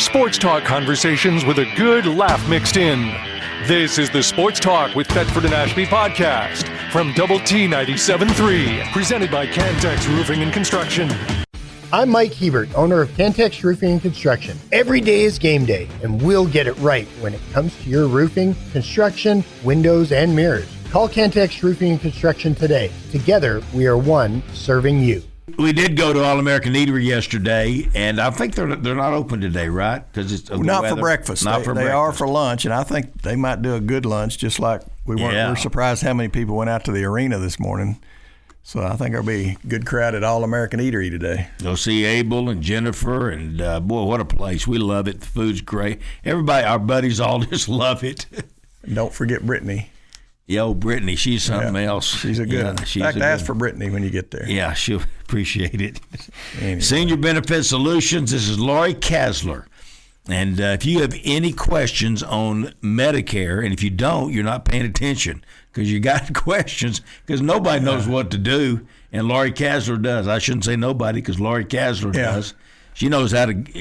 Sports talk conversations with a good laugh mixed in. This is the Sports Talk with Thetford and Ashby podcast from Double T 97.3, presented by Cantex Roofing and Construction. I'm Mike Hebert, owner of Cantex Roofing and Construction. Every day is game day, and we'll get it right when it comes to your roofing, construction, windows, and mirrors. Call Cantex Roofing and Construction today. Together, we are one serving you. We did go to All-American Eatery yesterday, and I think they're not open today, right? Because it's not for breakfast. They are for lunch, and I think they might do a good lunch. Just like we're surprised how many people went out to the arena this morning. So I think there'll be a good crowd at All-American Eatery today. You'll see Abel and Jennifer, and boy, what a place! We love it. The food's great. Everybody, our buddies, all just love it. And don't forget Brittany. Yeah, old Brittany, she's something else. She's a good one. In fact, ask for Brittany when you get there. Yeah, she'll appreciate it. Anyway. Senior Benefit Solutions, this is Lori Kasler. And if you have any questions on Medicare, and if you don't, you're not paying attention because you got questions because nobody knows what to do, and Lori Kasler does. I shouldn't say nobody because Lori Kasler does. She knows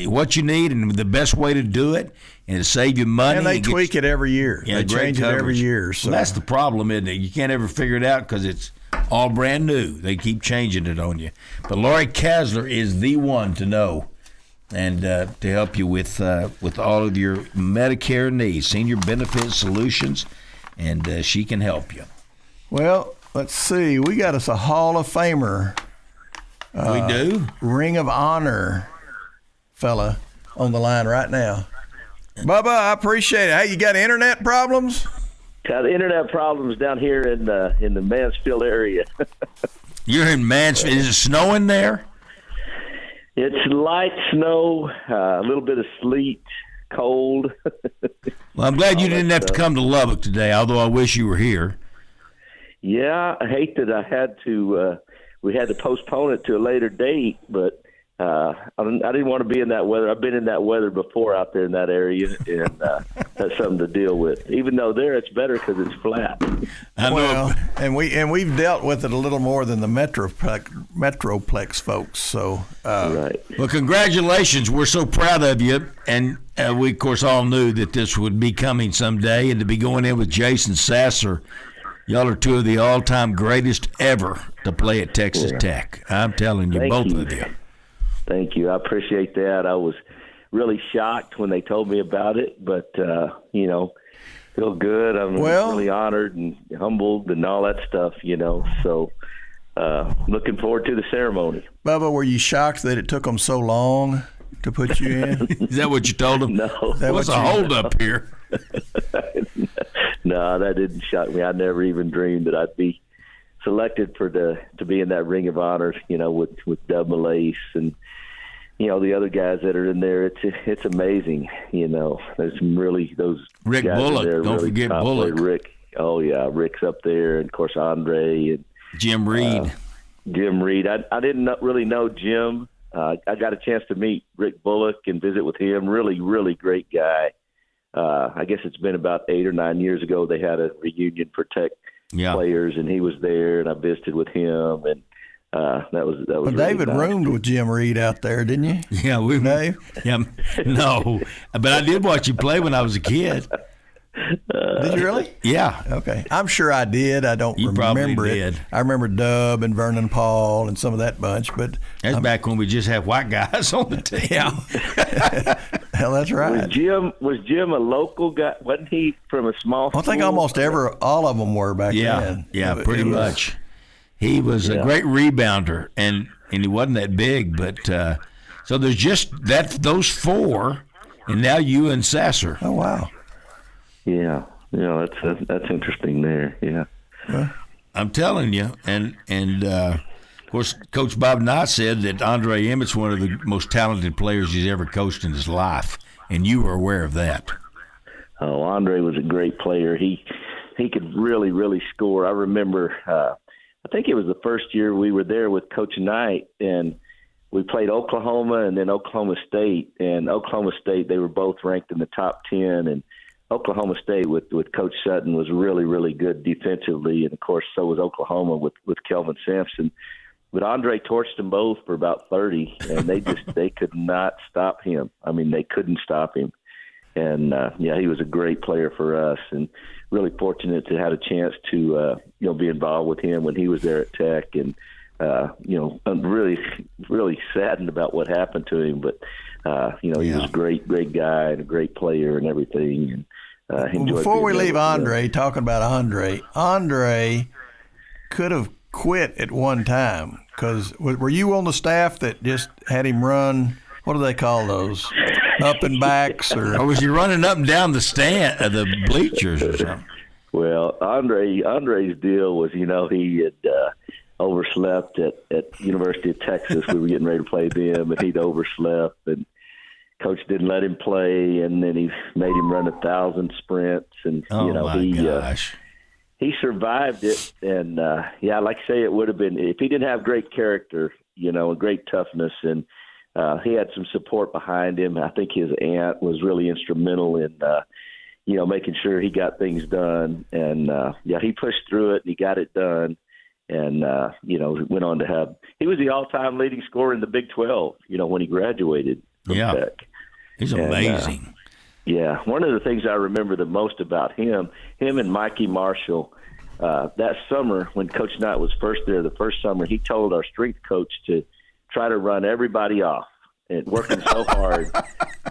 what you need and the best way to do it and to save you money. And they tweak it every year. Yeah, they change it every year. So. Well, that's the problem, isn't it? You can't ever figure it out because it's all brand new. They keep changing it on you. But Lori Kasler is the one to know and to help you with all of your Medicare needs, Senior Benefit Solutions, and she can help you. Well, let's see. We got us a Hall of Famer. We do? Ring of Honor fella on the line right now. Bubba, I appreciate it. Hey, you got internet problems? Got internet problems down here in the Mansfield area. You're in Mansfield. Is it snowing there? It's light snow, a little bit of sleet, cold. Well, I'm glad you didn't have to come to Lubbock today, although I wish you were here. Yeah, I hate that I had to we had to postpone it to a later date, but I didn't want to be in that weather. I've been in that weather before out there in that area, and that's something to deal with. Even though there it's better because it's flat. Well, and we've dealt with it a little more than the Metroplex folks. So right. Well, congratulations! We're so proud of you, and we of course all knew that this would be coming someday, and to be going in with Jason Sasser. Y'all are two of the all-time greatest ever to play at Texas Tech. I'm telling you, both of you. Thank you. I appreciate that. I was really shocked when they told me about it, but, feel good. I'm really honored and humbled and all that stuff, So looking forward to the ceremony. Bubba, were you shocked that it took them so long to put you in? Is that what you told them? No. What's a holdup here? No, that didn't shock me. I never even dreamed that I'd be selected to be in that Ring of Honor, with Dub Malace and the other guys that are in there. It's amazing. There's some really those Rick guys Bullock. there, Don't really forget Bullock. Rick. Oh yeah, Rick's up there, and of course Andre and Jim Reed. Jim Reed. I didn't really know Jim. I got a chance to meet Rick Bullock and visit with him. Really, really great guy. I guess it's been about 8 or 9 years ago. They had a reunion for Tech players, and he was there, and I visited with him, and that was. Well, really David nice. Roomed with Jim Reed out there, didn't you? Yeah, Dave? Yeah, no, but I did watch you play when I was a kid. Did you really? Yeah. Okay. I'm sure I did. I don't remember probably it. did. I remember Dub and Vernon Paul and some of that bunch, but that's back when we just had white guys on the team. Yeah. Hell, that's right. Was Jim a local guy? Wasn't he from a small school? I think almost all of them were back then. Yeah, pretty much. He was a great rebounder, and he wasn't that big, but so there's just those four, and now you and Sasser. Oh wow. Yeah, that's interesting there. Yeah, well, I'm telling you, and of course, Coach Bob Knott said that Andre Emmett's one of the most talented players he's ever coached in his life, and you were aware of that. Oh, Andre was a great player. He could really, really score. I remember, I think it was the first year we were there with Coach Knight, and we played Oklahoma and then Oklahoma State. And Oklahoma State, they were both ranked in the top 10, and Oklahoma State with Coach Sutton was really, really good defensively, and of course so was Oklahoma with Kelvin Sampson. But Andre torched them both for about 30, and they could not stop him. I mean, they couldn't stop him. And, he was a great player for us, and really fortunate to have a chance to, be involved with him when he was there at Tech. And, I'm really, really saddened about what happened to him. But, he was a great, great guy and a great player and everything. And before we leave Andre, talking about Andre could have quit at one time. Because were you on the staff that just had him run, what do they call those, up and backs? Or was he running up and down the the bleachers or something? Well, Andre's deal was, he had overslept at University of Texas. We were getting ready to play them, and he'd overslept, and Coach didn't let him play, and then he made him run 1,000 sprints, and gosh. He survived it, and like I say, it would have been if he didn't have great character, and great toughness, and he had some support behind him. I think his aunt was really instrumental in, making sure he got things done, and he pushed through it and he got it done, and went on to have. He was the all-time leading scorer in the Big 12, when he graduated from Tech. He's amazing. One of the things I remember the most about him and Mikey Marshall, that summer when Coach Knight was first there, the first summer, he told our strength coach to try to run everybody off and working so hard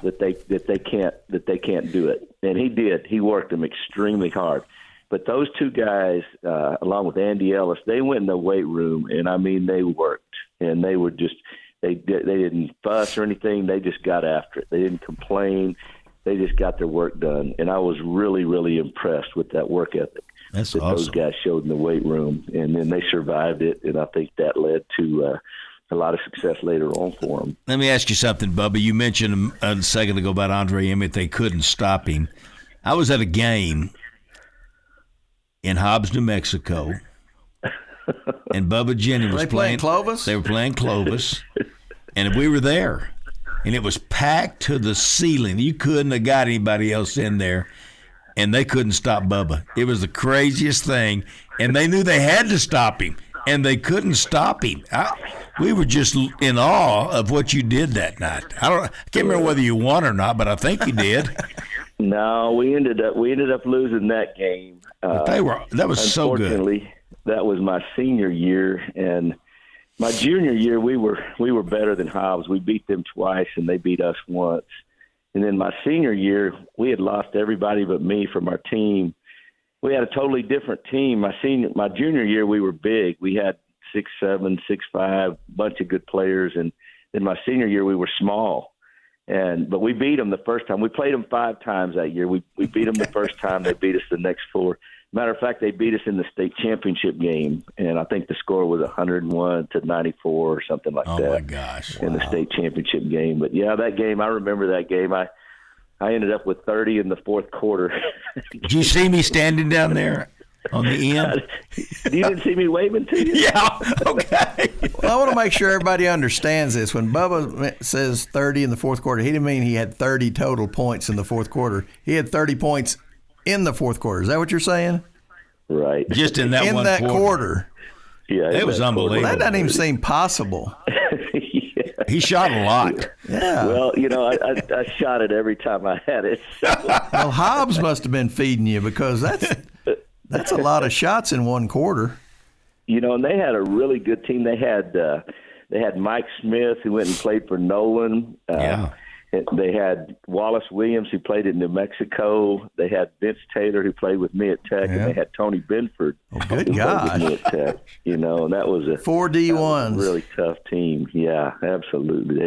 that they can't do it. And he did. He worked them extremely hard. But those two guys, along with Andy Ellis, they went in the weight room, and I mean they worked, and they were just they didn't fuss or anything. They just got after it. They didn't complain. They just got their work done, and I was really, really impressed with that work ethic that awesome. Those guys showed in the weight room, and then they survived it, and I think that led to a lot of success later on for them. Let me ask you something, Bubba. You mentioned a second ago about Andre Emmett. They couldn't stop him. I was at a game in Hobbs, New Mexico, and Bubba Jennings was playing Clovis? They were playing Clovis, and we were there. And it was packed to the ceiling. You couldn't have got anybody else in there, and they couldn't stop Bubba. It was the craziest thing, and they knew they had to stop him, and they couldn't stop him. We were just in awe of what you did that night. I can't remember whether you won or not, but I think you did. No, we ended up losing that game. That was so good. Unfortunately, that was my senior year, and my junior year, we were better than Hobbs. We beat them twice, and they beat us once. And then my senior year, we had lost everybody but me from our team. We had a totally different team. My junior year, we were big. We had 6'7", 6'5", bunch of good players. And then my senior year, we were small. But we beat them the first time. We played them 5 times that year. We beat them the first time. They beat us the next 4. Matter of fact, they beat us in the state championship game, and I think the score was 101-94 or something like that. Oh, my gosh. In the state championship game. But, that game, I remember that game. I ended up with 30 in the fourth quarter. Did you see me standing down there on the end? You didn't see me waving to you? Yeah, okay. Well, I want to make sure everybody understands this. When Bubba says 30 in the fourth quarter, he didn't mean he had 30 total points in the fourth quarter. He had 30 points in the fourth quarter. Is that what you're saying? Right. Just in that one quarter. Yeah, it was unbelievable. Well, that doesn't even seem possible. Yeah. He shot a lot. Yeah. Well, I shot it every time I had it. So. Well, Hobbs must have been feeding you because that's a lot of shots in one quarter. And they had a really good team. They had Mike Smith, who went and played for Nolan. They had Wallace Williams, who played in New Mexico. They had Vince Taylor, who played with me at Tech, and they had Tony Benford, good who gosh. played with me at Tech. And that was a 4 D1s. Really tough team. Yeah, absolutely.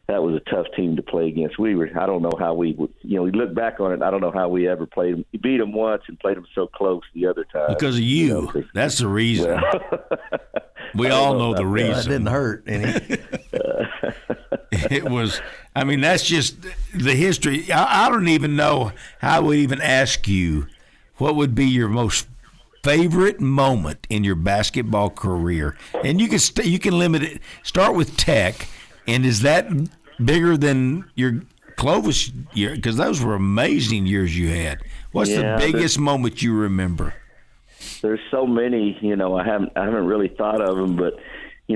That was a tough team to play against. I don't know how we would. We look back on it. I don't know how we ever played them. We beat them once and played them so close the other time. Because of you. That's the reason. We all know the reason. That didn't hurt any. It was. I mean, that's just the history. I don't even know how I would even ask you what would be your most favorite moment in your basketball career, and you can limit it. Start with Tech, and is that bigger than your Clovis year? Because those were amazing years you had. What's the biggest moment you remember? There's so many. I haven't really thought of them, but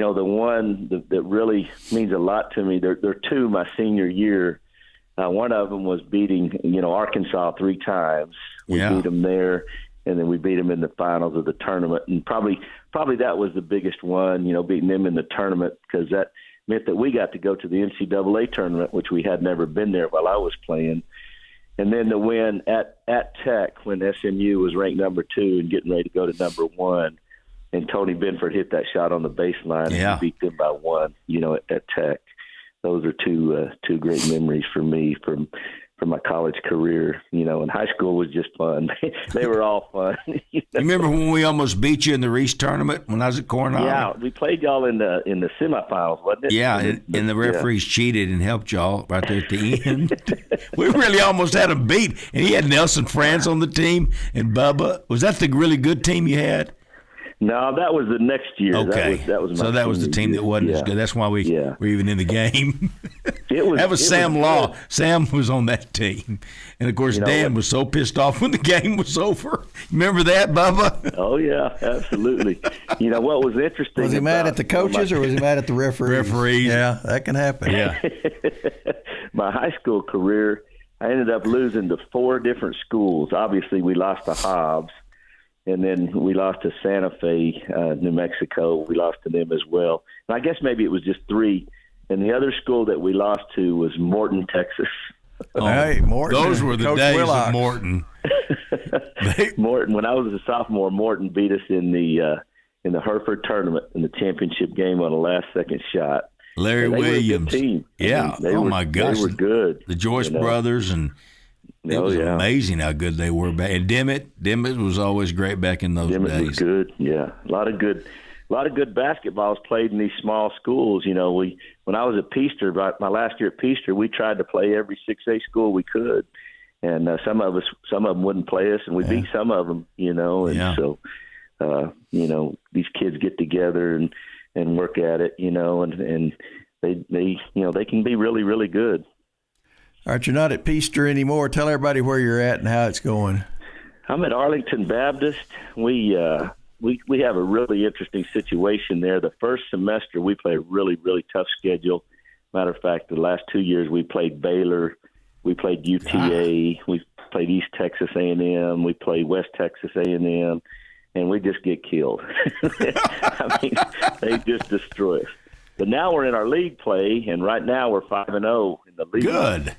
the one that really means a lot to me, there are two my senior year. One of them was beating, Arkansas 3 times. We beat them there, and then we beat them in the finals of the tournament. And probably that was the biggest one, beating them in the tournament, because that meant that we got to go to the NCAA tournament, which we had never been there while I was playing. And then the win at Tech when SMU was ranked number 2 and getting ready to go to number 1. And Tony Benford hit that shot on the baseline and beat them by 1, at Tech. Those are two great memories for me from my college career. And high school was just fun. They were all fun. You remember when we almost beat you in the Reese tournament when I was at Cornell? Yeah, we played y'all in the semifinals, wasn't it? Yeah, and the referees cheated and helped y'all right there at the end. We really almost had them beat. And he had Nelson Franz on the team and Bubba. Was that the really good team you had? No, that was the next year. Okay, that was so that was the team that wasn't as good. That's why we were even in the game. That was Sam Law. Good. Sam was on that team, and of course Dan was so pissed off when the game was over. Remember that, Bubba? Oh yeah, absolutely. What was interesting? Was he mad at the coaches or was he mad at the referees? Referees. Yeah, that can happen. Yeah. My high school career, I ended up losing to 4 different schools. Obviously, we lost to Hobbs. And then we lost to Santa Fe, New Mexico. We lost to them as well. And I guess maybe it was just 3. And the other school that we lost to was Morton, Texas. Oh, hey, Morton. Those were the Coach days Willock. Of Morton. Morton. When I was a sophomore, Morton beat us in the Hereford tournament in the championship game on a last-second shot. Larry Williams. Were a good team. Yeah. My gosh. They were good. The Joyce brothers and. It was amazing how good they were back. And Dimmitt was always great back in those days. Dimmitt was good, yeah. A lot of good basketballs played in these small schools. When I was at Peaster, my last year at Peaster, we tried to play every 6A school we could, and some of them wouldn't play us, and we beat some of them. So these kids get together and work at it, and they can be really, really good. All right, you're not at Peaster anymore. Tell everybody where you're at and how it's going. I'm at Arlington Baptist. We have a really interesting situation there. The first semester we play a really, really tough schedule. Matter of fact, the last 2 years we played Baylor, we played UTA, we played East Texas A&M, we played West Texas A&M, and we just get killed. I mean, they just destroy us. But now we're in our league play, and right now we're 5-0 in the league. Good.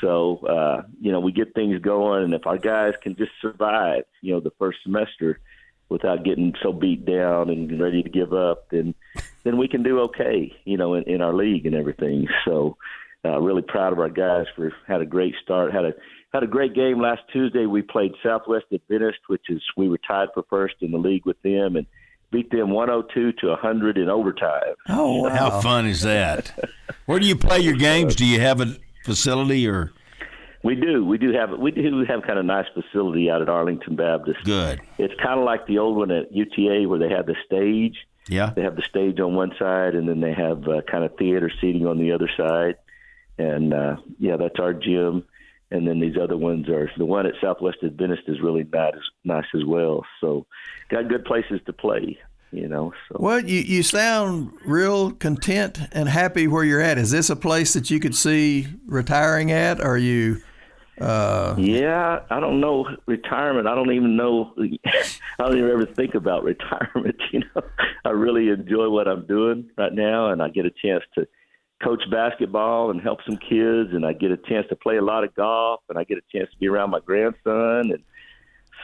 So, we get things going, and if our guys can just survive, the first semester without getting so beat down and ready to give up, then we can do okay, in our league and everything. So, really proud of our guys for had a great start. Had a great game last Tuesday. We played Southwest Adventist, we were tied for first in the league with them, and beat them 102-100 in overtime. Oh, wow. How fun is that? Where do you play your games? Do you have a facility or? We do have kind of nice facility out at Arlington Baptist. Good. It's kind of like the old one at UTA where they have the stage. Yeah. They have the stage on one side, and then they have kind of theater seating on the other side. And that's our gym. And then these other ones are the one at Southwest Adventist is really nice as well. So got good places to play. So. Well, you sound real content and happy where you're at. Is this a place that you could see retiring at? Or are you? Yeah, I don't know retirement. I don't even know. I don't even ever think about retirement. I really enjoy what I'm doing right now, and I get a chance to coach basketball and help some kids, and I get a chance to play a lot of golf, and I get a chance to be around my grandson, and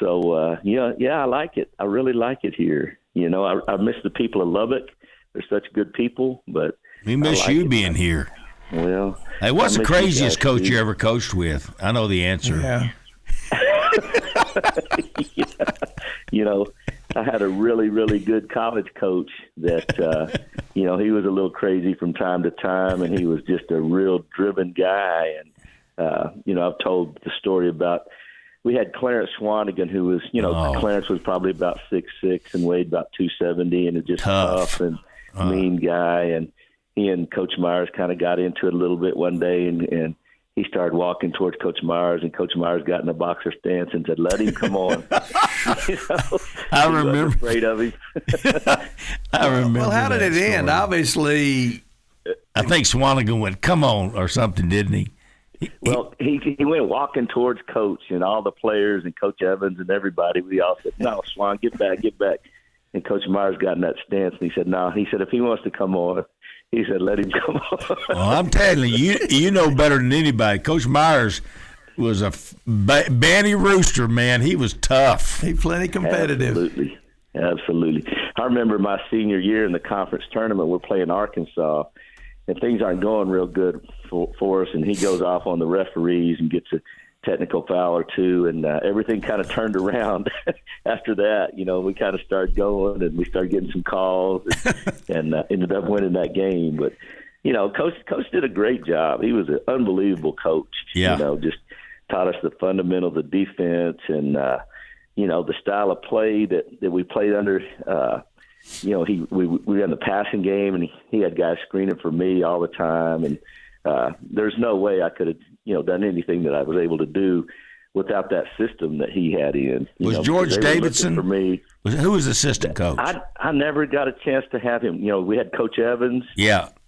so I like it. I really like it here. I miss the people of Lubbock. They're such good people, but we miss you being here. Well, hey, what's the craziest coach you ever coached with? I know the answer. Yeah. I had a really, really good college coach that, he was a little crazy from time to time, and he was just a real driven guy. And, I've told the story about we had Clarence Swanigan, who was, Clarence was probably about 6'6" and weighed about 270, and just tough and mean guy. And he and Coach Myers kind of got into it a little bit one day, and he started walking towards Coach Myers, and Coach Myers got in a boxer stance and said, "Let him come on." I remember. Afraid of him. I remember. Well, how did it that end? story. Obviously, I think Swanigan went, "Come on," or something, didn't he? Well, he went walking towards Coach and all the players and Coach Evans and everybody. We all said, "No, Swan, get back, get back." And Coach Myers got in that stance, and he said, "No." He said, "If he wants to come on," he said, "Let him come on." Well, I'm telling you, you know better than anybody. Coach Myers was a banty rooster, man. He was tough. he's plenty competitive. Absolutely. I remember my senior year in the conference tournament. We're playing Arkansas, and things aren't going real good for us. And he goes off on the referees and gets a technical foul or two, and everything kind of turned around after that. You know, we kind of started going, and we started getting some calls, and ended up winning that game. But you know, Coach did a great job. He was an unbelievable coach. Yeah. You know, just taught us the fundamentals of defense, and you know, the style of play that we played under. You know, we were in the passing game, and he had guys screening for me all the time, and there's no way I could have, you know, done anything that I was able to do without that system that he had in. Was George Davidson for me? Who was assistant coach? I never got a chance to have him. You know, we had Coach Evans,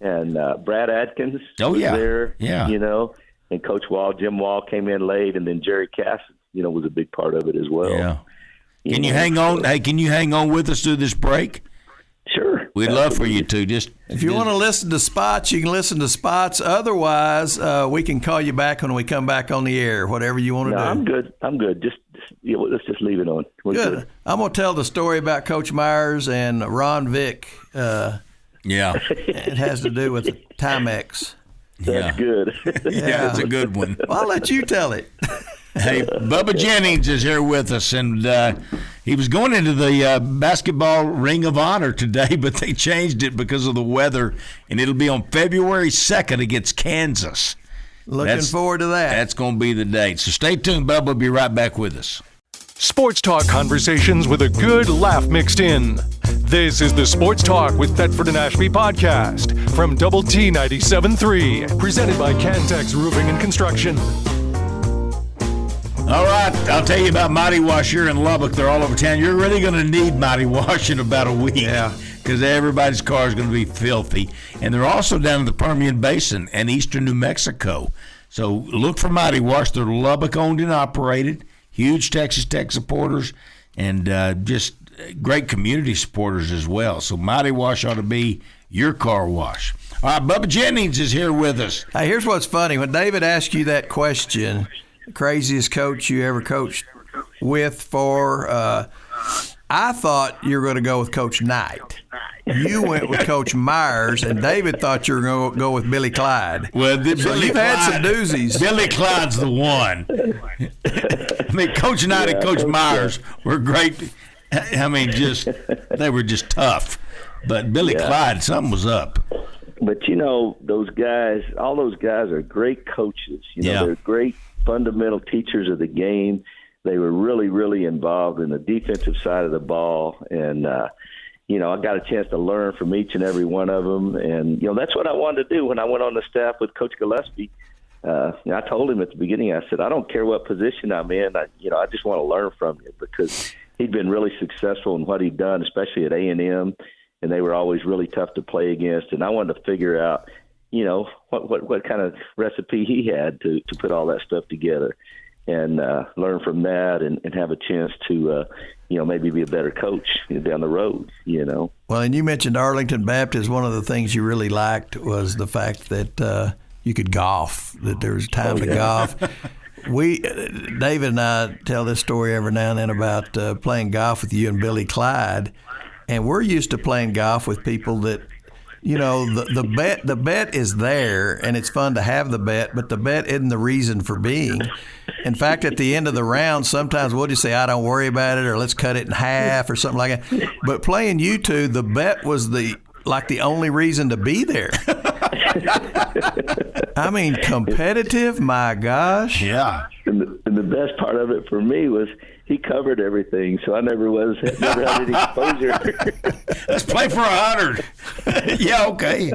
and Brad Adkins. Was there, you know, and Coach Wall, Jim Wall came in late, and then Jerry Cass, you know, was a big part of it as well. Yeah. Can you hang on? Hey, can you hang on with us through this break? Sure. We'd love for you to. If you want to listen to spots, you can listen to spots. Otherwise, we can call you back when we come back on the air, whatever you want to do. I'm good. Just you know, let's just leave it on. We're good. I'm going to tell the story about Coach Myers and Ron Vick. It has to do with the Timex. That's good. Yeah, it's a good one. Well, I'll let you tell it. Hey, Bubba Jennings is here with us, and he was going into the basketball Ring of Honor today, but they changed it because of the weather, and it'll be on February 2nd against Kansas. Looking forward to that. That's going to be the date. So stay tuned, Bubba. We'll be right back with us. Sports talk conversations with a good laugh mixed in. This is the Sports Talk with Thetford and Ashby podcast from Double T 97.3, presented by Cantex Roofing and Construction. All right, I'll tell you about Mighty Wash here in Lubbock. They're all over town. You're really going to need Mighty Wash in about a week. Yeah. Because everybody's car is going to be filthy. And they're also down in the Permian Basin and eastern New Mexico. So look for Mighty Wash. They're Lubbock owned and operated. Huge Texas Tech supporters and just great community supporters as well. So Mighty Wash ought to be your car wash. All right, Bubba Jennings is here with us. Hey, here's what's funny. When David asked you that question, craziest coach you ever coached with for, I thought you were going to go with Coach Knight. You went with Coach Myers, and David thought you were going to go with Billy Clyde. Well, so you've had some doozies. Billy Clyde's the one. I mean, Coach Knight and Coach Myers were great. I mean, they were just tough. But Billy Clyde, something was up. But, you know, those guys, all those guys are great coaches. You know, they're great fundamental teachers of the game. They were really, really involved in the defensive side of the ball. And, you know, I got a chance to learn from each and every one of them. And, you know, that's what I wanted to do when I went on the staff with Coach Gillespie. I told him at the beginning, I said, I don't care what position I'm in. I just want to learn from you, because he'd been really successful in what he'd done, especially at A&M, and they were always really tough to play against. And I wanted to figure out, you know, what kind of recipe he had to put all that stuff together, and learn from that and have a chance to, you know, maybe be a better coach down the road, you know. Well, and you mentioned Arlington Baptist. One of the things you really liked was the fact that you could golf, that there was time to golf. David and I tell this story every now and then about playing golf with you and Billy Clyde, and we're used to playing golf with people that, you know, the bet is there, and it's fun to have the bet, but the bet isn't the reason for being. In fact, at the end of the round, sometimes we'll just say, I don't worry about it, or let's cut it in half or something like that. But playing you two, the bet was the only reason to be there. I mean, competitive, my gosh. Yeah. And the best part of it for me was he covered everything, so I never had any exposure. Let's play for 100. Yeah, okay.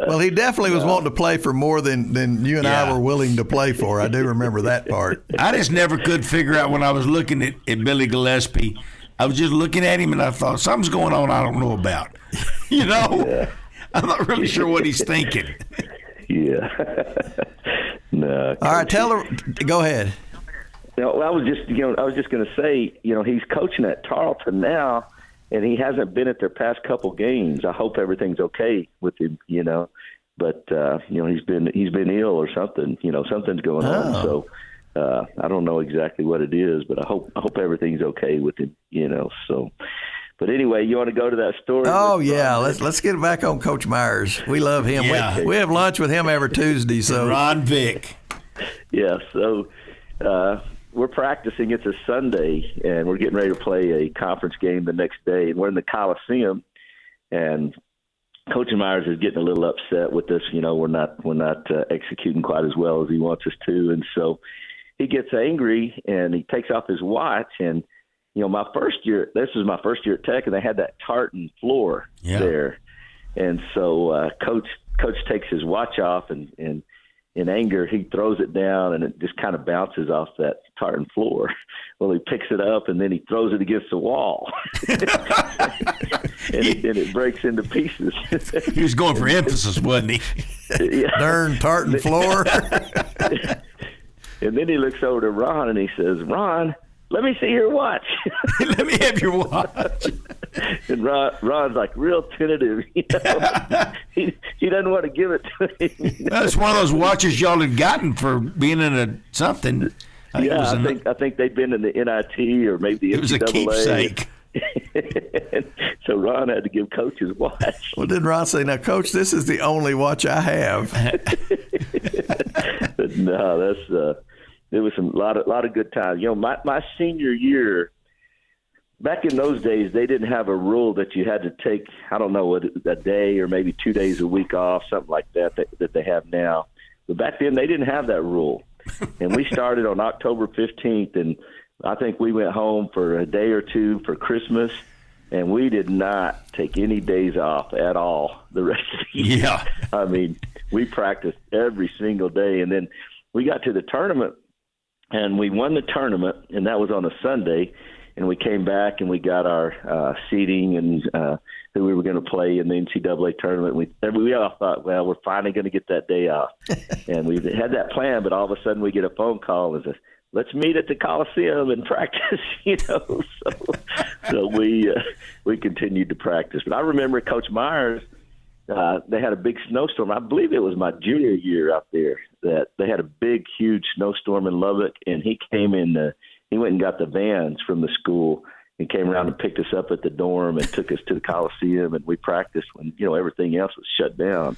Well, he definitely was wanting to play for more than you and I were willing to play for. I do remember that part. I just never could figure out when I was looking at Billy Gillespie. I was just looking at him and I thought, something's going on I don't know about. You know? Yeah. I'm not really sure what he's thinking. Yeah. No. All right, go ahead. Well, I was just going to say, he's coaching at Tarleton now, and he hasn't been at their past couple games. I hope everything's okay with him, but he's been ill or something. Something's going on. So I don't know exactly what it is, but I hope everything's okay with him. So. But anyway, you want to go to that story? Oh yeah, let's get back on Coach Myers. We love him. Yeah. We have lunch with him every Tuesday. So Ron Vick. Yeah. So we're practicing. It's a Sunday, and we're getting ready to play a conference game the next day. And we're in the Coliseum, and Coach Myers is getting a little upset with us. We're not executing quite as well as he wants us to, and so he gets angry and he takes off his watch. And my first year, this was my first year at Tech, and they had that tartan floor there. And so Coach takes his watch off, and in anger, he throws it down, and it just kind of bounces off that tartan floor. Well, he picks it up, and then he throws it against the wall. and it breaks into pieces. He was going for emphasis, wasn't he? Yeah. Darn tartan floor. And then he looks over to Ron, and he says, "Ron, let me see your watch." Let me have your watch. And Ron's like real tentative. He doesn't want to give it to him. That's one of those watches y'all had gotten for being in something. I think they'd been in the NIT or maybe the NCAA. It was a keepsake. So Ron had to give Coach his watch. Well, didn't Ron say, "Now, Coach, this is the only watch I have"? But no, it was a lot of good times. My senior year, back in those days, they didn't have a rule that you had to take, I don't know, a day or maybe 2 days a week off, something like that they have now. But back then, they didn't have that rule. And we started on October 15th, and I think we went home for a day or two for Christmas, and we did not take any days off at all the rest of the year. Yeah. I mean, we practiced every single day. And then we got to the tournament, and we won the tournament, and that was on a Sunday. And we came back and we got our seeding and who we were going to play in the NCAA tournament. We all thought, well, we're finally going to get that day off. And we had that plan, but all of a sudden we get a phone call and says, "Let's meet at the Coliseum and practice," So we continued to practice. But I remember Coach Myers, they had a big snowstorm. I believe it was my junior year out there that they had a big, huge snowstorm in Lubbock, and he came in he went and got the vans from the school and came around and picked us up at the dorm and took us to the Coliseum, and we practiced when, everything else was shut down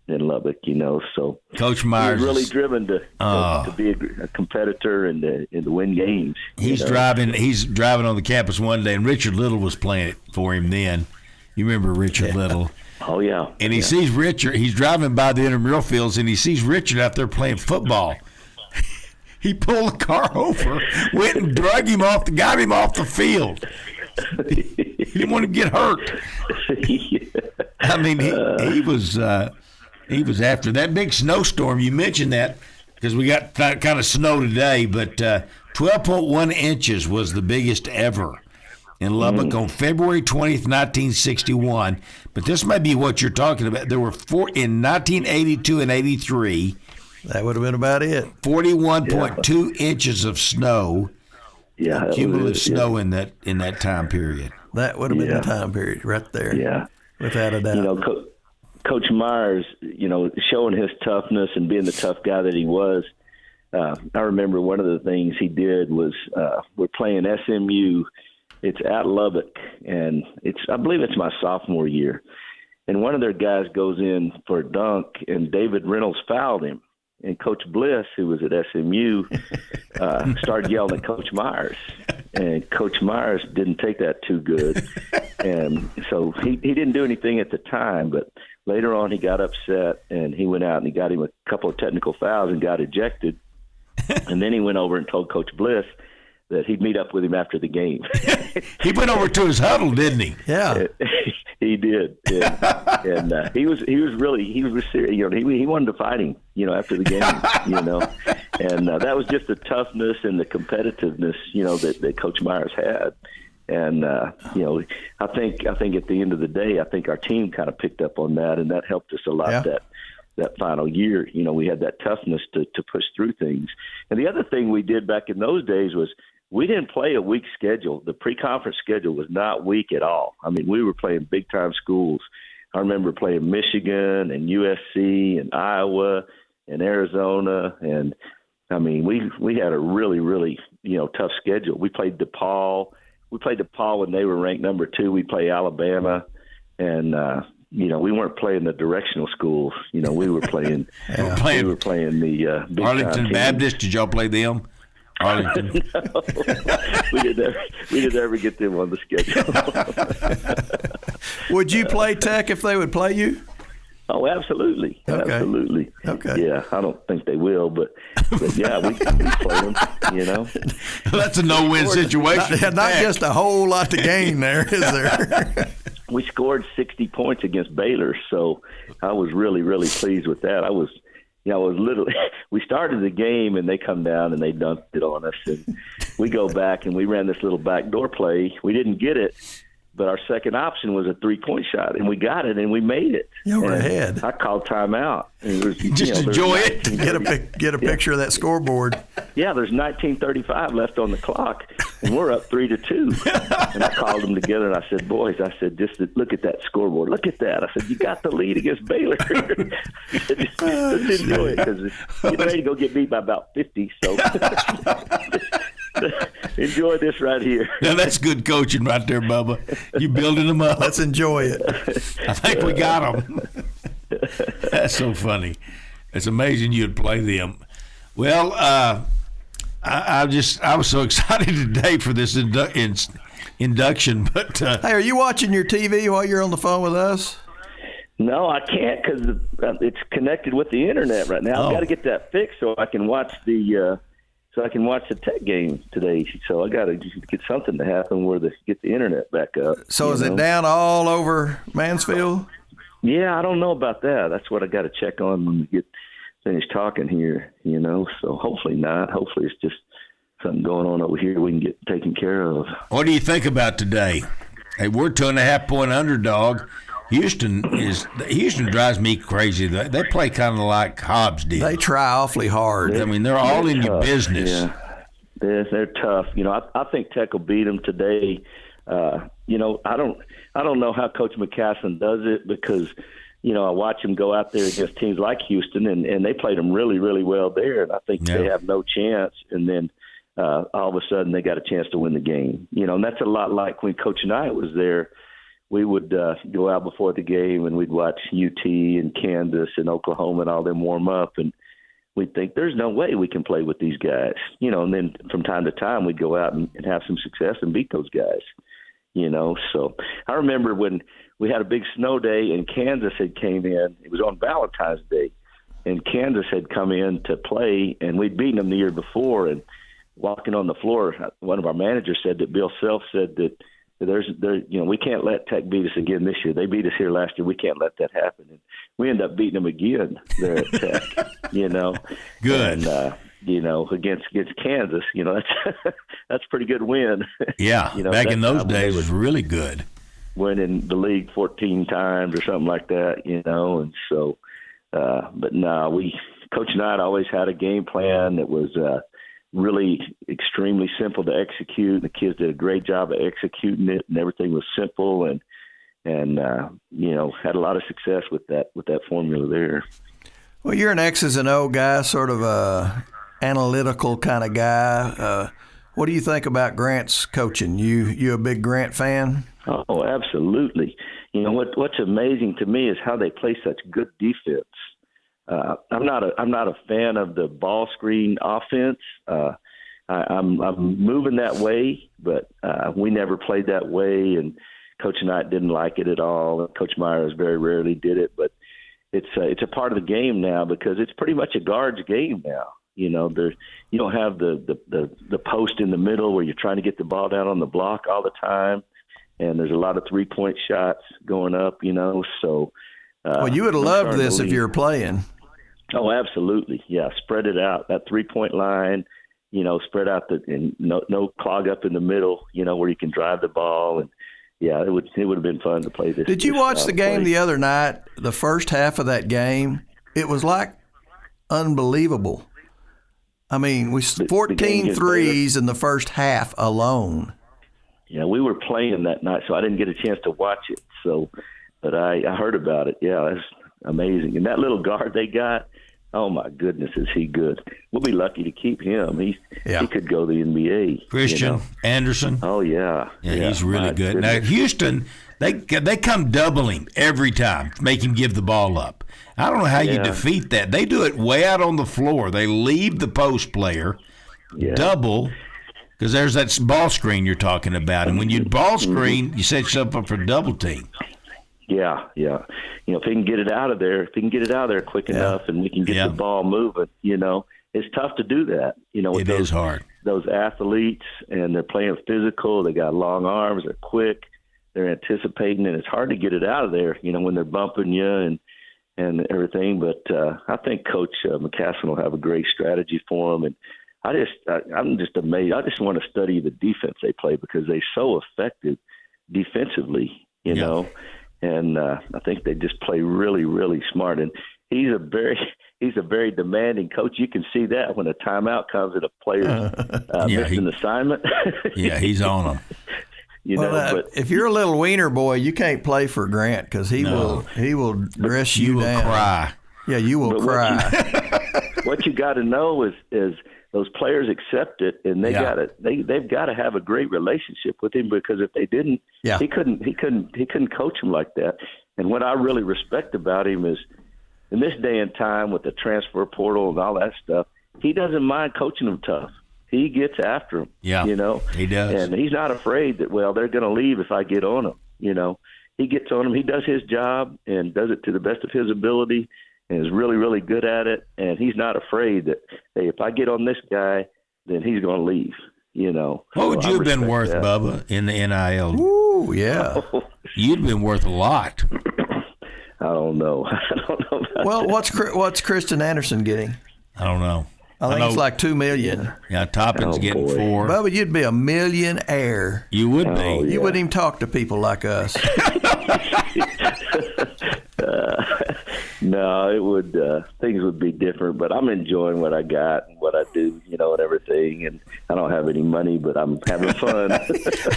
in Lubbock, So Coach Myers was really driven to be a competitor and to win games. He's driving on the campus one day, and Richard Little was playing it for him then. You remember Richard Little? Oh, yeah. And he sees Richard. He's driving by the intramural fields, and he sees Richard out there playing football. He pulled the car over, went and got him off the field. He didn't want to get hurt. I mean, he was after that big snowstorm. You mentioned that because we got kind of snow today, but 12.1 inches was the biggest ever in Lubbock on February 20th, 1961. But this might be what you're talking about. There were 4 in 1982 and 83. That would have been about it. 41.2 inches of snow. Yeah, cumulative snow in that time period. That would have been the time period right there. Yeah, without a doubt. Coach Myers, showing his toughness and being the tough guy that he was. I remember one of the things he did was we're playing SMU. It's at Lubbock, and I believe it's my sophomore year. And one of their guys goes in for a dunk, and David Reynolds fouled him. And Coach Bliss, who was at SMU, started yelling at Coach Myers. And Coach Myers didn't take that too good. And so he didn't do anything at the time, but later on he got upset, and he went out and he got him a couple of technical fouls and got ejected. And then he went over and told Coach Bliss that he'd meet up with him after the game. He went over to his huddle, didn't he? Yeah. He did. Yeah. And he was serious. You know, he wanted to fight him. You know, after the game. You know, and that was just the toughness and the competitiveness. You know, that Coach Myers had. And you know, I think at the end of the day, I think our team kind of picked up on that, and that helped us a lot. Yeah. That final year, you know, we had that toughness to push through things. And the other thing we did back in those days was we didn't play a weak schedule. The pre-conference schedule was not weak at all. I mean, we were playing big-time schools. I remember playing Michigan and USC and Iowa and Arizona. And, I mean, we had a really, really, you know, tough schedule. We played DePaul. We played DePaul when they were ranked number 2. We played Alabama. And, you know, we weren't playing the directional schools. You know, we were playing. We were playing the big Arlington Baptist. Did y'all play them? Arlington. No, we didn't ever get them on the schedule. Would you play Tech if they would play you? Oh, absolutely, Okay. Absolutely. Okay. Yeah, I don't think they will, but yeah, we play them. You know, That's a no-win situation. Not just a whole lot to gain there, is there? we scored 60 points against Baylor, so I was really, really pleased with that. I was literally. We started the game and they come down and they dunked it on us, and we go back and we ran this little backdoor play. We didn't get it, but our second option was a 3-point shot, and we got it and we made it. You were And ahead. I called timeout. And it was, Just enjoy it. Get a picture of that scoreboard. Yeah, there's 19:35 left on the clock, and we're up 3-2. And I called them together, and I said, "Boys," I said, "just look at that scoreboard. Look at that." I said, "You got the lead against Baylor." I said, let's enjoy it because you're ready to go get beat by about 50. So enjoy this right here. Now, that's good coaching right there, Bubba. You building them up. Let's enjoy it. I think we got them. That's so funny. It's amazing you'd play them. Well, I was so excited today for this induction. But Hey, are you watching your TV while you're on the phone with us? No, I can't because it's connected with the internet right now. I've got to get that fixed so I can watch the Tech game today. So I got to get something to happen where get the internet back up. So is it down all over Mansfield? Yeah, I don't know about that. That's what I got to check on when we get finished talking here, you know. So hopefully not. Hopefully it's just something going on over here we can get taken care of. what do you think about today? Hey, we're 2.5-point underdog. Houston drives me crazy. They play kind of like Hobbs did. They try awfully hard. I mean, they're all in your business. Yeah, they're tough. You know, I think Tech will beat them today. You know, I don't know how Coach McCassin does it because, you know, I watch him go out there against teams like Houston, and they played them really, really well there. And I think they have no chance. And then all of a sudden they got a chance to win the game. You know, and that's a lot like when Coach Knight was there. We would go out before the game and we'd watch UT and Kansas and Oklahoma and all them warm up, and we'd think there's no way we can play with these guys, you know. And then from time to time we'd go out and have some success and beat those guys, you know. So I remember when we had a big snow day and Kansas had came in. It was on Valentine's Day, and Kansas had come in to play, and we'd beaten them the year before. And walking on the floor, one of our managers said that Bill Self said that you know, we can't let Tech beat us again this year. They beat us here last year. We can't let that happen. And we end up beating them again there at Tech, you know. Good. And, you know, against Kansas, you know, that's a pretty good win. Yeah, you know, back in those days was really good. Winning the league 14 times or something like that, you know. And so, but no, Coach Knight always had a game plan that was really extremely simple to execute. The kids did a great job of executing it, and everything was simple and you know, had a lot of success with that formula there. Well, you're an X's and O guy, sort of a analytical kind of guy. What do you think about Grant's coaching? You a big Grant fan? Oh, absolutely. You know, what's amazing to me is how they play such good defense. I'm not a fan of the ball screen offense. I'm moving that way, but we never played that way, and Coach Knight didn't like it at all. Coach Myers very rarely did it, but it's a part of the game now because it's pretty much a guards game now. You know, you don't have the post in the middle where you're trying to get the ball down on the block all the time, and there's a lot of 3-point shots going up. You know, so Well, you would have loved this if you were playing. Oh, absolutely. Yeah, spread it out. That 3-point line, spread out and no clog up in the middle, where you can drive the ball. And yeah, it would have been fun to play this. Did you watch the game the other night? The first half of that game, it was like unbelievable. I mean, 14 threes in the first half alone. Yeah, we were playing that night, so I didn't get a chance to watch it. But I heard about it. Yeah, that's amazing. And that little guard they got, oh my goodness, is he good? We'll be lucky to keep him. He could go to the NBA. Christian Anderson. Oh yeah, he's really good. Goodness. Now Houston, they come double him every time, make him give the ball up. I don't know how you defeat that. They do it way out on the floor. They leave the post player, double, because there's that ball screen you're talking about. And when you ball screen, you set yourself up for a double team. Yeah. If he can get it out of there, quick enough, and we can get the ball moving, it's tough to do that. With it is hard. Those athletes, and they're playing physical. They got long arms. They're quick. They're anticipating, and it's hard to get it out of there, when they're bumping you and everything. But I think Coach McCasson will have a great strategy for them. And I'm just amazed. I just want to study the defense they play because they're so effective defensively, know. And I think they just play really, really smart. And he's a very demanding coach. You can see that when a timeout comes and a player's missed an assignment. Yeah, he's on them. But if you're a little wiener boy, you can't play for Grant because he will dress you down. You will cry. Yeah, you will cry. What you got to know is those players accept it, and they've got to have a great relationship with him, because if they didn't, he couldn't coach him like that. And what I really respect about him is, in this day and time with the transfer portal and all that stuff, he doesn't mind coaching them tough. He gets after them. Yeah, he does. And he's not afraid that, they're going to leave if I get on them. He gets on them. He does his job and does it to the best of his ability and is really, really good at it. And he's not afraid that, hey, if I get on this guy, then he's going to leave, What would you have been worth, Bubba, in the NIL? Ooh, yeah. You'd been worth a lot. I don't know. Well, what's Kristen Anderson getting? I don't know. I think it's like $2 million. Yeah, Toppin's getting $4 million. Bubba, you'd be a millionaire. You would be. You wouldn't even talk to people like us. No, it would. Things would be different. But I'm enjoying what I got and what I do, and everything. And I don't have any money, but I'm having fun.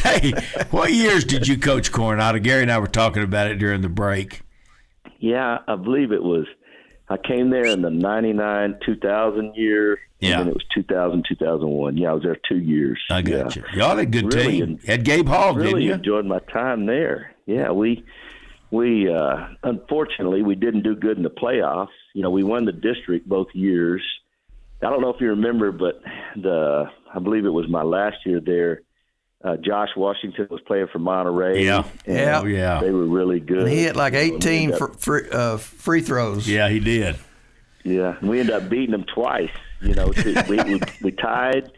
Hey, what years did you coach Coronado? Gary and I were talking about it during the break. Yeah, I believe it was. I came there in the 99-2000 year, and then it was 2000-2001. Yeah, I was there 2 years. I got you. Y'all had a good team. Had Gabe Hall, didn't you? Really enjoyed my time there. Yeah, we unfortunately we didn't do good in the playoffs. We won the district both years. I don't know if you remember, but I believe it was my last year there. Josh Washington was playing for Monterey. Yeah. They were really good. And he hit like 18 free throws. Yeah, he did. Yeah, and we ended up beating them twice. We tied,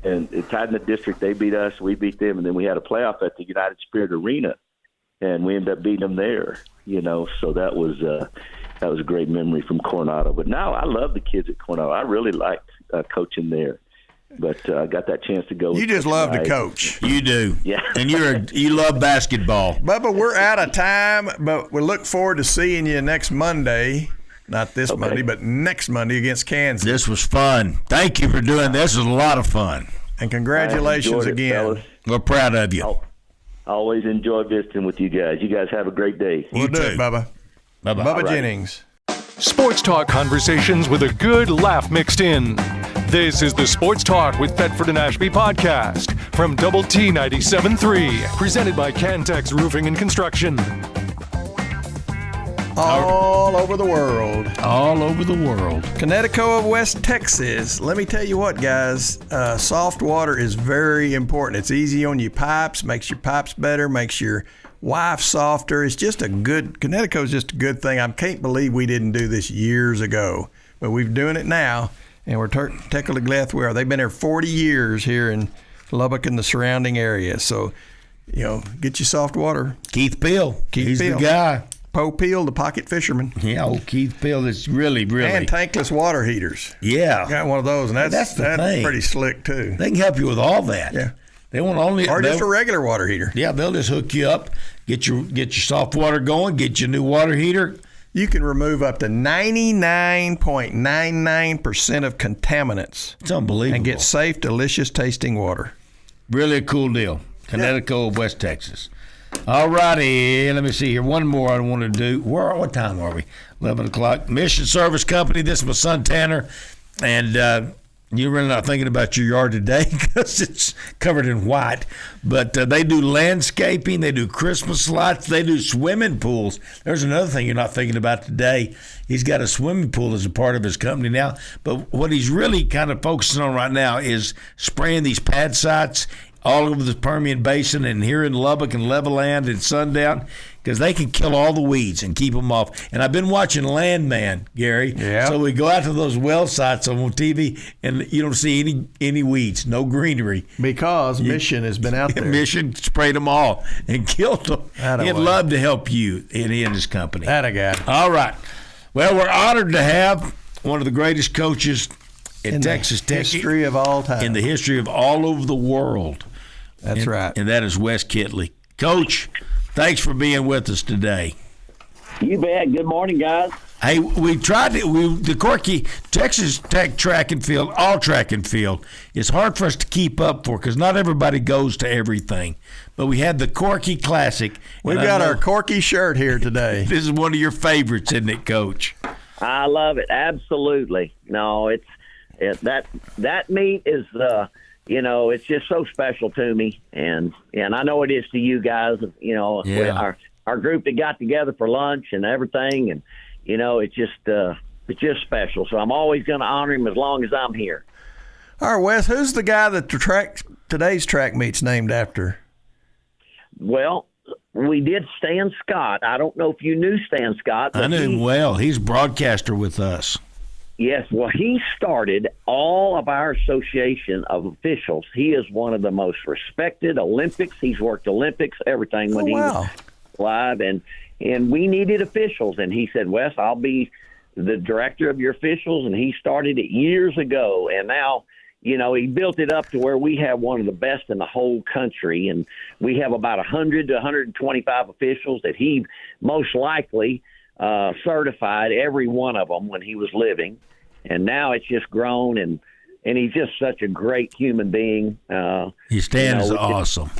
and it tied in the district. They beat us, we beat them, and then we had a playoff at the United Spirit Arena, and we ended up beating them there. So that was a great memory from Coronado. But now I love the kids at Coronado. I really liked coaching there. But I got that chance to go. You just love to coach. You do. Yeah. And you love basketball. Bubba, we're out of time, but we look forward to seeing you next Monday. Not this Monday, but next Monday against Kansas. This was fun. Thank you for doing this. It was a lot of fun. And congratulations again. We're proud of you. I always enjoy visiting with you guys. You guys have a great day. We'll do it, Bubba. Bye-bye. Bubba Jennings. Sports talk conversations with a good laugh mixed in. This is the Sports Talk with Thetford and Ashby podcast from Double T 97.3, presented by Cantex Roofing and Construction. All over the world. All over the world. Connecticut of West Texas. Let me tell you what, guys. Soft water is very important. It's easy on your pipes, makes your pipes better, makes your wife softer. It's just Connecticut is just a good thing. I can't believe we didn't do this years ago, but we're doing it now. And we're technically glad we are. They've been here 40 years here in Lubbock and the surrounding area. So, get your soft water. Keith Peel. He's the guy. Poe Peel, the pocket fisherman. Yeah, old Keith Peel is really. And tankless water heaters. Yeah. Got one of those, and that's thing. pretty slick, too. They can help you with all that. Yeah. They won't only. Or just a regular water heater. Yeah, they'll just hook you up, get your soft water going, get your new water heater. You can remove up to 99.99% of contaminants. It's unbelievable. And get safe, delicious tasting water. Really a cool deal. Connecticut, West Texas. All righty, let me see here. One more I want to do. What time are we? 11 o'clock. Mission Service Company. This is my son Tanner. And you're really not thinking about your yard today because it's covered in white. But they do landscaping. They do Christmas lights. They do swimming pools. There's another thing you're not thinking about today. He's got a swimming pool as a part of his company now. But what he's really kind of focusing on right now is spraying these pad sites all over the Permian Basin and here in Lubbock and Levelland and Sundown, because they can kill all the weeds and keep them off. And I've been watching Landman, Gary. Yeah. So we go out to those well sites on TV, and you don't see any weeds, no greenery. Because Mission has been out there. Mission sprayed them all and killed them. He'd love to help you in his company. That I got. All right. Well, we're honored to have one of the greatest coaches in Texas Tech. History of all time. In the history of all over the world. That's right. And that is Wes Kittley. Coach, thanks for being with us today. You bet. Good morning, guys. Hey, the Corky, Texas Tech track and field, all track and field, it's hard for us to keep up for because not everybody goes to everything. But we had the Corky Classic. We've got our Corky shirt here today. This is one of your favorites, isn't it, Coach? I love it. Absolutely. No, that meet is it's just so special to me, and I know it is to you guys. Yeah. Our group that got together for lunch and everything, and it's just special. So I'm always going to honor him as long as I'm here. All right, Wes, who's the guy that today's track meet's named after? Well, we did Stan Scott. I don't know if you knew Stan Scott. I knew him well. He's a broadcaster with us. Yes, well, he started all of our association of officials. He is one of the most respected Olympics. He's worked Olympics, everything when he was live, and we needed officials. And he said, Wes, I'll be the director of your officials, and he started it years ago. And now, he built it up to where we have one of the best in the whole country, and we have about 100 to 125 officials that he most likely certified, every one of them when he was living. And now it's just grown, and he's just such a great human being. He stands awesome.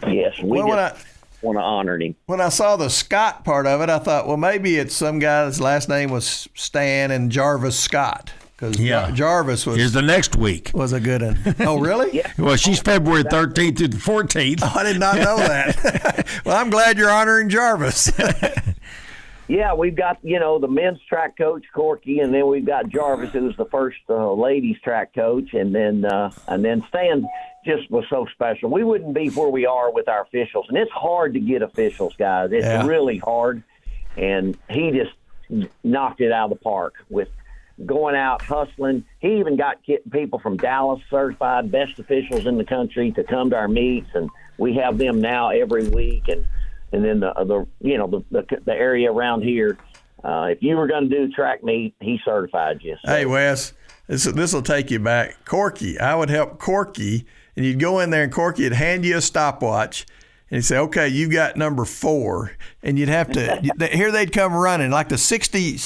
Yes, we want to honor him. When I saw the Scott part of it, I thought, well, maybe it's some guy's last name was Stan and Jarvis Scott. Because Jarvis is the next week. Was a good one. Oh, really? Yeah. Well, she's February 13th through the 14th. Oh, I did not know that. Well, I'm glad you're honoring Jarvis. Yeah, we've got, the men's track coach, Corky, and then we've got Jarvis, who's the first ladies track coach, and then Stan just was so special. We wouldn't be where we are with our officials, and it's hard to get officials, guys. It's really hard, and he just knocked it out of the park with going out, hustling. He even got people from Dallas, certified best officials in the country, to come to our meets, and we have them now every week, and then the area around here, if you were going to do track meet, he certified you. So. Hey, Wes, this will take you back. Corky, I would help Corky, and you'd go in there, and Corky would hand you a stopwatch, and he'd say, okay, you got number 4. And you'd have to, here they'd come running, like the 60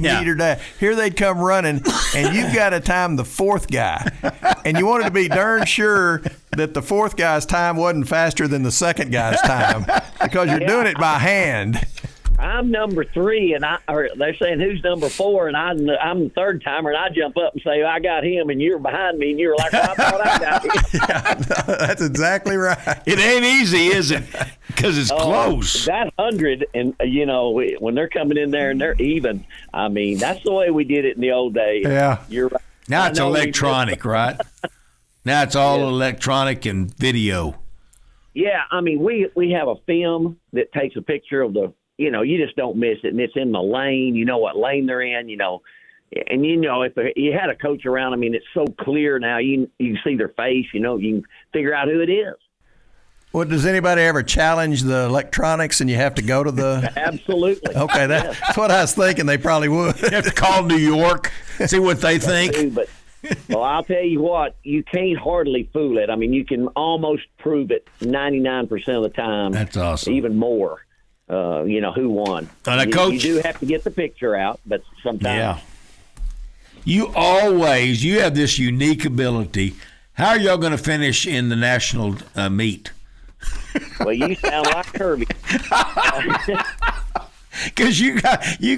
meter dash. Here they'd come running, and you've got to time the 4th guy. And you wanted to be darn sure that the 4th guy's time wasn't faster than the 2nd guy's time, because you're doing it by hand. I'm number 3, and they're saying who's number 4, and I'm the 3rd timer, and I jump up and say, I got him, and you're behind me, and you're like, I thought I got him. Yeah, that's exactly right. It ain't easy, is it? Because it's close. That 100, and when they're coming in there and they're even, I mean, that's the way we did it in the old days. Yeah. You're right. Now it's electronic, right? Now it's all electronic and video. Yeah, I mean, we have a film that takes a picture of the, you just don't miss it, and it's in the lane. You know what lane they're in, and if you had a coach around, I mean, it's so clear now. You can see their face, you can figure out who it is. Well, does anybody ever challenge the electronics and you have to go to the? Absolutely. Okay, that's what I was thinking. They probably would. You have to call New York, see what they think. But well, I'll tell you what, you can't hardly fool it. I mean, you can almost prove it 99% of the time. That's awesome. Even more. Who won? And Coach, you do have to get the picture out, but sometimes. Yeah. You have this unique ability. How are y'all going to finish in the national meet? Well, you sound like Kirby. Because you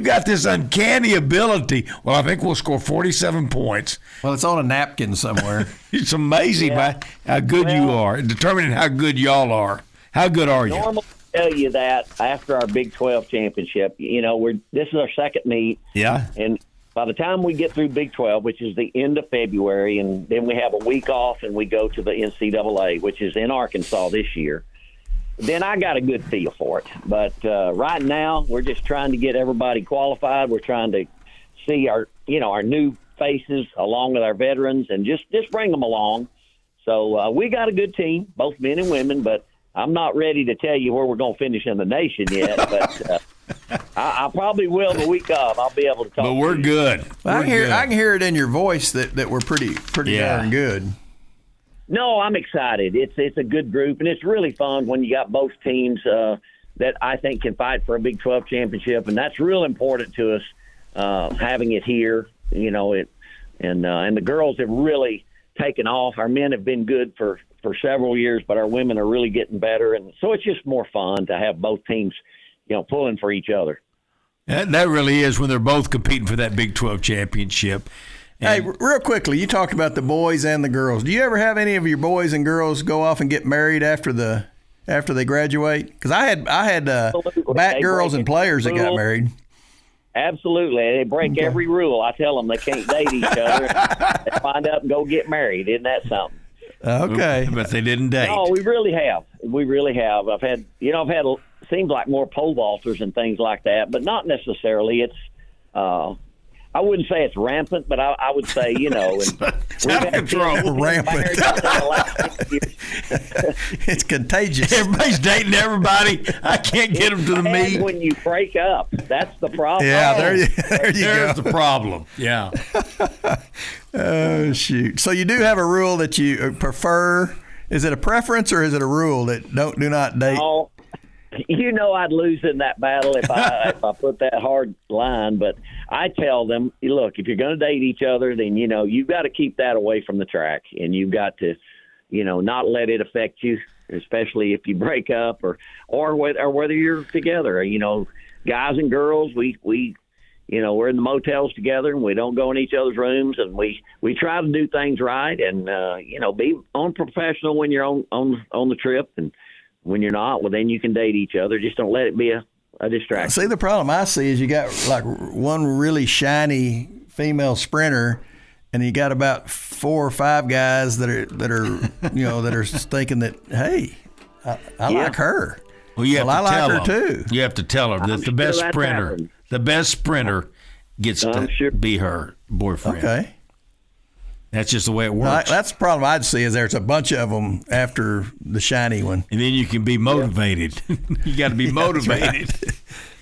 got this uncanny ability. Well, I think we'll score 47 points. Well, it's on a napkin somewhere. It's amazing how good you are, determining how good y'all are. How good are you? Normally tell you that after our Big 12 championship. This is our second meet. Yeah. And by the time we get through Big 12, which is the end of February, and then we have a week off and we go to the NCAA, which is in Arkansas this year, then I got a good feel for it. But right now, we're just trying to get everybody qualified. We're trying to see our new faces along with our veterans and just bring them along. So we got a good team, both men and women, but I'm not ready to tell you where we're going to finish in the nation yet. But I probably will the week of. I'll be able to talk. But we're good. I can hear it in your voice that we're pretty darn good. No, I'm excited. It's a good group, and it's really fun when you got both teams that I think can fight for a Big 12 championship, and that's real important to us, having it here. And the girls have really taken off. Our men have been good for several years, but our women are really getting better, and so it's just more fun to have both teams, pulling for each other. That really is when they're both competing for that Big 12 championship. Hey, real quickly, you talked about the boys and the girls. Do you ever have any of your boys and girls go off and get married after they graduate? Because I had bat girls and players that got married. Absolutely. They break every rule. I tell them they can't date each other. They find out and go get married. Isn't that something? Okay. But they didn't date. No, we really have. I've had seems like more pole vaulters and things like that, but not necessarily. It's I wouldn't say it's rampant, but I would say, It's out of control. Rampant. It's contagious. Everybody's dating everybody. I can't get them to the meet. When you break up, that's the problem. Yeah, there you There's go. the problem. Yeah. Oh, shoot. So you do have a rule that you prefer. Is it a preference or is it a rule that do not date? Oh, I'd lose in that battle if I put that hard line. But I tell them, look, if you're going to date each other, then you've got to keep that away from the track, and you've got to, not let it affect you, especially if you break up or whether you're together. Guys and girls, we we're in the motels together, and we don't go in each other's rooms, and we try to do things right, and be unprofessional when you're on the trip, and when you're not, well, then you can date each other. Just don't let it be a distraction. See, the problem I see is you got like one really shiny female sprinter, and you got about 4 or 5 guys that are that are thinking that, hey, I like her. Well, you have to I tell like her them. too. You have to tell her that the best sprinter gets to be her boyfriend. Okay. That's just the way it works. That's the problem I'd see is there's a bunch of them after the shiny one. And then you can be motivated. You got to be motivated.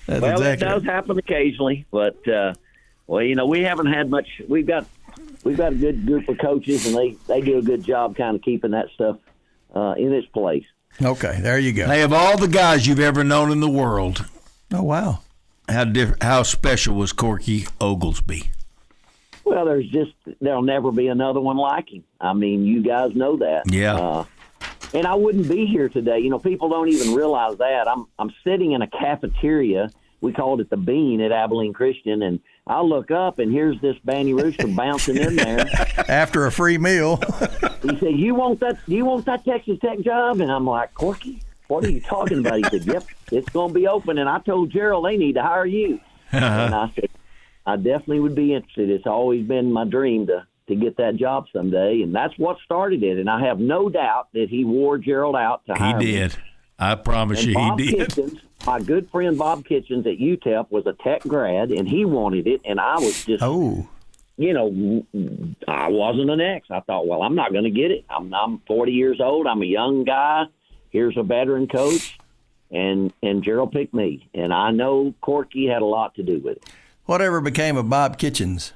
That's well, exactly it does happen occasionally, but we haven't had much. We've got a good group of coaches, and they do a good job kind of keeping that stuff in its place. Okay, there you go. Hey, of all the guys you've ever known in the world, oh wow, how special was Corky Oglesby? Well, there'll never be another one like him. I mean, you guys know that. Yeah. And I wouldn't be here today. People don't even realize that. I'm sitting in a cafeteria. We called it the Bean at Abilene Christian, and I look up, and here's this Banny Rooster bouncing in there after a free meal. He said, "You want that Texas Tech job?" And I'm like, "Corky, what are you talking about?" He said, "Yep, it's going to be open." And I told Gerald they need to hire you. And I said, I definitely would be interested. It's always been my dream to get that job someday, and that's what started it. And I have no doubt that he wore Gerald out to hire me. He did. I promise you Bob he did. Kitchens, my good friend Bob Kitchens at UTEP was a Tech grad, and he wanted it, and I was just, I wasn't an ex. I thought, well, I'm not going to get it. I'm 40 years old. I'm a young guy. here's a veteran coach, and Gerald picked me. And I know Corky had a lot to do with it. Whatever became of Bob Kitchens?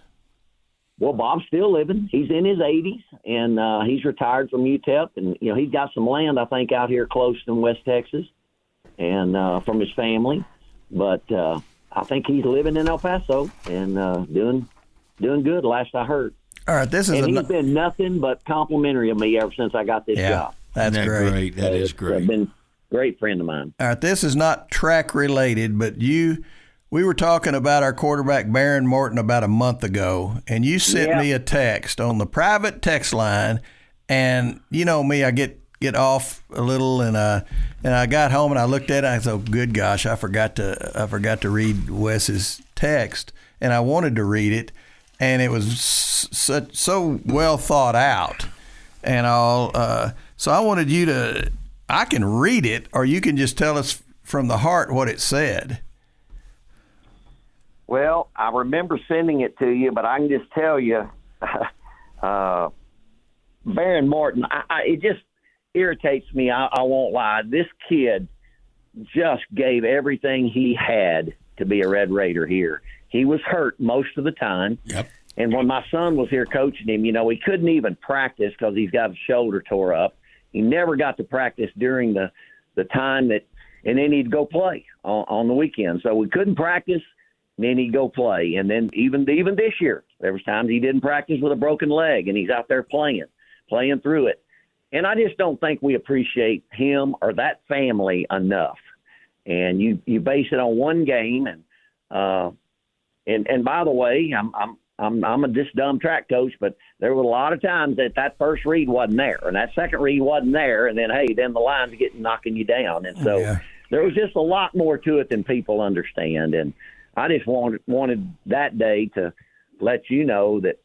Well, Bob's still living. He's in his 80s, and he's retired from UTEP. And, he's got some land, I think, out here close in West Texas and from his family. But I think he's living in El Paso and doing good, last I heard. All right, he's been nothing but complimentary of me ever since I got this job. That's great. That is great. Been a great friend of mine. All right, this is not track related, but we were talking about our quarterback Baron Morton about a month ago, and you sent me a text on the private text line, and you know me, I get off a little, and I got home and I looked at it, and I said, "Oh, good gosh, I forgot to read Wes's text," and I wanted to read it. And it was so well thought out and all. So I wanted you to, I can read it, or you can just tell us from the heart what it said. Well, I remember sending it to you, but I can just tell you, Baron Morton, it just irritates me. I won't lie. This kid just gave everything he had to be a Red Raider here. He was hurt most of the time. Yep. And when my son was here coaching him, he couldn't even practice because he's got his shoulder tore up. He never got to practice during the time and then he'd go play on the weekend. So we couldn't practice, and then he'd go play. And then even this year, there was times he didn't practice with a broken leg, and he's out there playing through it. And I just don't think we appreciate him or that family enough. And you base it on one game, and by the way, I'm a just dumb track coach, but there were a lot of times that first read wasn't there, and that second read wasn't there, and then the line's getting knocking you down, and so there was just a lot more to it than people understand. And I just wanted that day to let you know that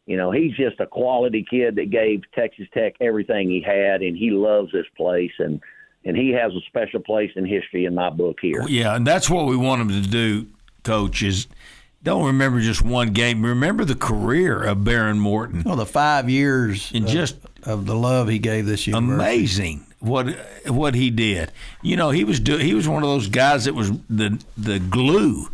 he's just a quality kid that gave Texas Tech everything he had, and he loves this place, and he has a special place in history in my book here. Yeah, and that's what we want him to do, Coach, is don't remember just one game. Remember the career of Baron Morton. Well, the 5 years and of the love he gave this university. Amazing what he did. He was one of those guys that was the glue.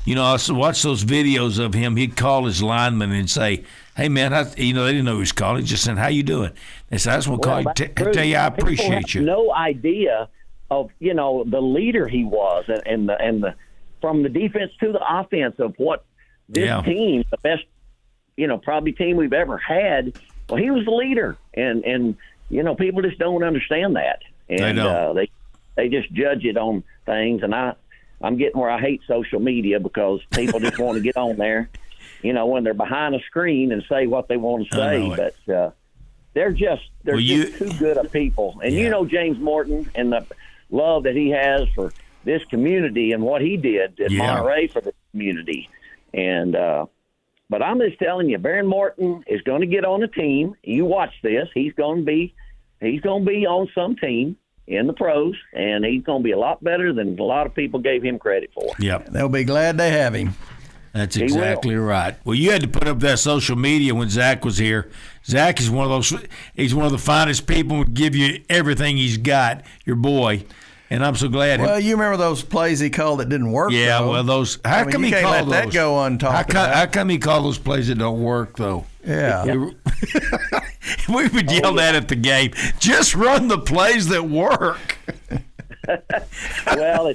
I watched those videos of him. He'd call his lineman and say, "Hey man, they didn't know he was calling. He just said, 'How you doing?' They said, 'I just want to call you, tell you I appreciate you.'" No idea of the leader he was, and the from the defense to the offense of what this team, the best, probably team we've ever had. Well, he was the leader, and people just don't understand that, and they just judge it on things. And I'm getting where I hate social media because people just want to get on there, when they're behind a screen and say what they want to say. But they're just too good of people, and James Morton and the love that he has for this community and what he did at Monterey for the community. And but I'm just telling you, Baron Morton is going to get on a team. You watch this. He's going to be on some team in the pros, and he's going to be a lot better than a lot of people gave him credit for. Yep. They'll be glad to have him. That's exactly right. Well, you had to put up that social media when Zach was here. Zach is he's one of the finest people, would give you everything he's got, your boy. And I'm so glad. Well, you remember those plays he called that didn't work? Yeah, though. well, those. How come he called those? That go untalked about? How come he called those plays that don't work though? Yeah. We would yell that at the game. Just run the plays that work. Well,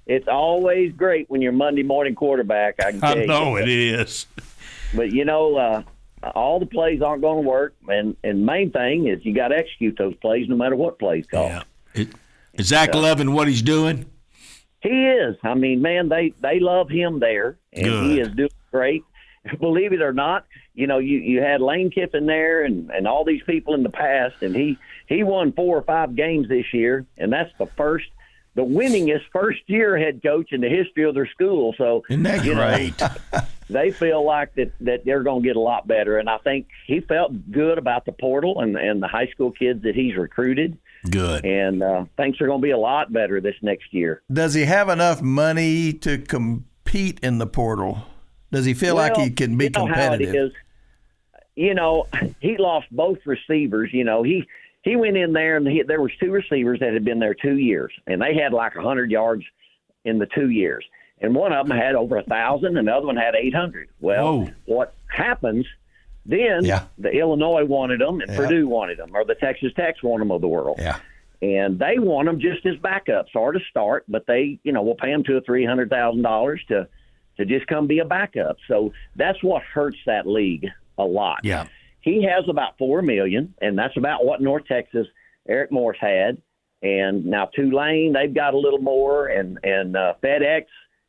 it's always great when you're Monday morning quarterback. I can tell you. I know it is. But all the plays aren't going to work, and main thing is you got to execute those plays no matter what play's called. Yeah. Is Zach loving what he's doing? He is. I mean, man, they love him there, and he is doing great. Believe it or not, you had Lane Kiffin there and all these people in the past, and he won 4 or 5 games this year, and that's the winningest first-year head coach in the history of their school. So isn't that great? They feel like that they're going to get a lot better, and I think he felt good about the portal and the high school kids that he's recruited. Good. And things are going to be a lot better this next year. Does he have enough money to compete in the portal? Does he feel like he can be competitive? How it is. He lost both receivers. He he went in there, and there was 2 receivers that had been there 2 years, and they had like 100 yards in the 2 years. And one of them had over 1,000, and the other one had 800. Well, what happens then, the Illinois wanted them, and Purdue wanted them, or the Texas Techs want them of the world. Yeah. And they want them just as backups or to start, but they, will pay them $200,000 or $300,000 to just come be a backup. So that's what hurts that league a lot. Yeah. He has about $4 million, and that's about what North Texas, Eric Morse had. And now Tulane, they've got a little more, and FedEx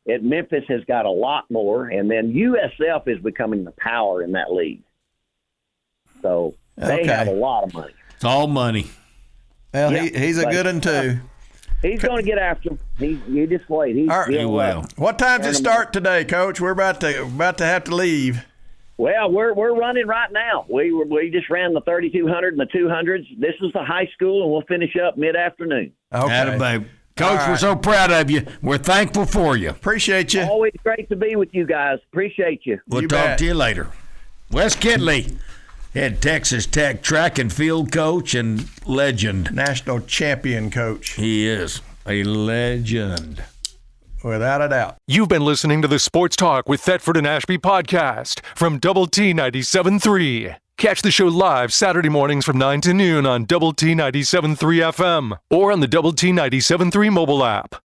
at Memphis has got a lot more, and then USF is becoming the power in that league. So they have a lot of money. It's all money. Well, he's a good one, too. He's going to get after him. You just wait. He will. What time does it start today, Coach? We're about to have to leave. Well, we're running right now. We just ran the 3,200 and the 200s. This is the high school, and we'll finish up mid-afternoon. Okay. Coach, we're so proud of you. We're thankful for you. Appreciate you. Always great to be with you guys. Appreciate you. We'll talk to you later. Wes Kittley, head Texas Tech track and field coach and legend. National champion coach. He is a legend. Without a doubt. You've been listening to the Sports Talk with Thetford and Ashby podcast from Double T 97.3. Catch the show live Saturday mornings from 9 to noon on Double T 97.3 FM or on the Double T 97.3 mobile app.